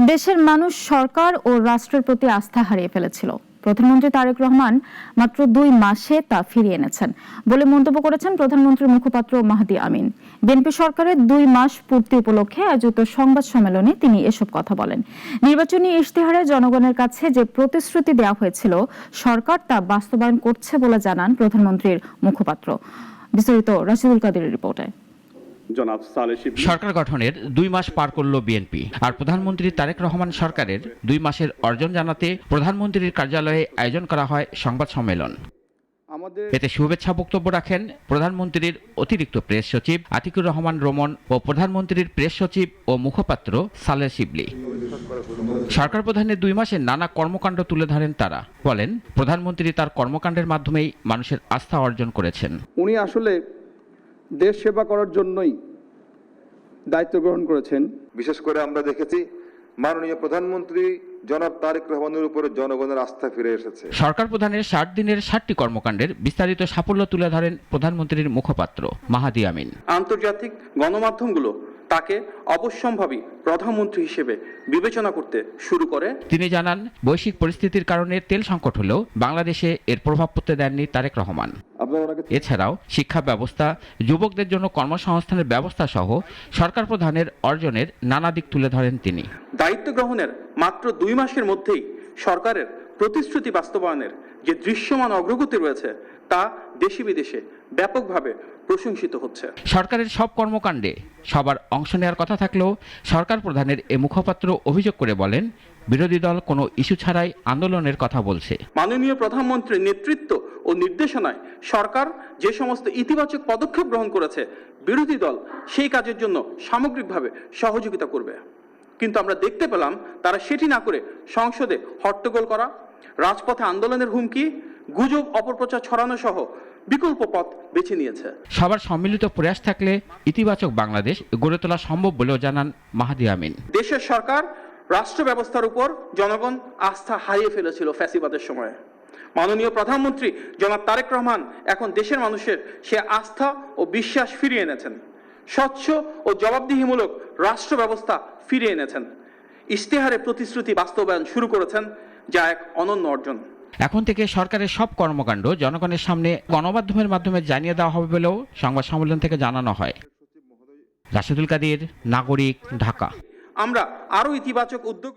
দেশের মানুষ সরকার ও রাষ্ট্রের প্রতি আস্থা হারিয়ে ফেলেছিল। প্রধানমন্ত্রী তারেক রহমান মাত্র 2 মাসে তা ফিরিয়ে এনেছেন বলে মন্তব্য করেছেন প্রধানমন্ত্রীর মুখপাত্র মাহাদি আমিন। বিএনপি সরকারের 2 মাস পূর্তি উপলক্ষে আয়োজিত সংবাদ সম্মেলনে তিনি এসব কথা বলেন। নির্বাচনী ইশতেহারে জনগণের কাছে যে প্রতিশ্রুতি দেওয়া হয়েছিল সরকার তা বাস্তবায়ন করছে বলে জানান প্রধানমন্ত্রীর মুখপাত্র। বিস্তারিত রাশিদুল কাদেরের রিপোর্টে। সরকার গঠনের 2 মাস পার করল বিএনপি, আর প্রধানমন্ত্রী তারেক রহমান সরকারের 2 মাসের অর্জন জানাতে প্রধানমন্ত্রীর কার্যালয়ে আয়োজন করা হয় সংবাদ সম্মেলন। এতে শুভেচ্ছা বক্তব্য রাখেন প্রধানমন্ত্রীর অতিরিক্ত প্রেস সচিব আতিকুর রহমান রোমন ও প্রধানমন্ত্রীর প্রেস সচিব ও মুখপাত্র সালেহ শিবলি। সরকার প্রধানের 2 মাসের নানা কর্মকাণ্ড তুলে ধরেন তারা। বলেন, প্রধানমন্ত্রী তার কর্মকাণ্ডের মাধ্যমেই মানুষের আস্থা অর্জন করেছেন। উনি আসলে দেশ সেবা করার জন্যই দায়িত্ব গ্রহণ করেছেন। বিশেষ করে আমরা দেখেছি মাননীয় প্রধানমন্ত্রী জনাব তারেক রহমানের উপরে জনগণের আস্থা ফিরে এসেছে। সরকার প্রধানের 60 দিনের 60টি কর্মকাণ্ডের বিস্তারিত সাফল্য তুলে ধরেন প্রধানমন্ত্রীর মুখপাত্র মাহাদি আমিন। আন্তর্জাতিক গণমাধ্যমগুলো তাকে অবশ্যম্ভাবী প্রধানমন্ত্রী হিসেবে বিবেচনা করতে শুরু করে। তিনি জানান, বৈশ্বিক পরিস্থিতির কারণে তেল সংকট হলেও বাংলাদেশে এর প্রভাব পড়তে দেননি তারেক রহমান। এছাড়াও শিক্ষা ব্যবস্থা, যুবকদের জন্য কর্মসংস্থানের ব্যবস্থা সহ সরকার প্রধানের অর্জনের নানা দিক তুলে ধরেন তিনি। দায়িত্ব গ্রহণের মাত্র 2 মাসের মধ্যেই সরকারের প্রতিশ্রুতি বাস্তবায়নের যে দৃশ্যমান অগ্রগতি রয়েছে তা দেশে বিদেশে ব্যাপকভাবে প্রশংসিত হচ্ছে। সরকারের সব কর্মকাণ্ডে সবার অংশ নেওয়ার কথা থাকলেও সরকার প্রধানের এ মুখপাত্র অভিযোগ করে বলেন, বিরোধী দল কোনো ইস্যু ছাড়াই আন্দোলনের কথা বলছে। মাননীয় প্রধানমন্ত্রীর নেতৃত্ব ও নির্দেশনায় সরকার যে সমস্ত ইতিবাচক পদক্ষেপ গ্রহণ করেছে, বিরোধী দল সেই কাজের জন্য সামগ্রিকভাবে সহযোগিতা করবে। কিন্তু আমরা দেখতে পেলাম তারা সেটি না করে সংসদে হট্টগোল করা, রাজপথে আন্দোলনের হুমকি, গুজব অপপ্রচার ছড়ানো সহ বিকল্প পথ বেছে নিয়েছে। সবার সম্মিলিত প্রয়াস থাকলে ইতিবাচক বাংলাদেশ গড়ে তোলা সম্ভব বলেও জানান মাহাদি আমিন। দেশের সরকার রাষ্ট্র ব্যবস্থার উপর জনগণ আস্থা হারিয়ে ফেলেছিল ফ্যাসিবাদের সময়ে। মাননীয় প্রধানমন্ত্রী জনাব তারেক রহমান এখন দেশের মানুষের সে আস্থা ও বিশ্বাস ফিরিয়ে এনেছেন। স্বচ্ছ ও জবাবদিহিমূলক রাষ্ট্র ব্যবস্থা ফিরিয়ে এনেছেন। ইশতেহারে প্রতিশ্রুতি বাস্তবায়ন শুরু করেছেন, যা এক অনন্য অর্জন। এখন থেকে সরকারের সব কর্মকাণ্ড জনগণের সামনে গণমাধ্যমের মাধ্যমে জানিয়ে দেওয়া হবে বলেও সংবাদ সম্মেলন থেকে জানানো হয়। রাশিদুল কাদের, নাগরিক, ঢাকা। আমরা আরও ইতিবাচক উদ্যোগ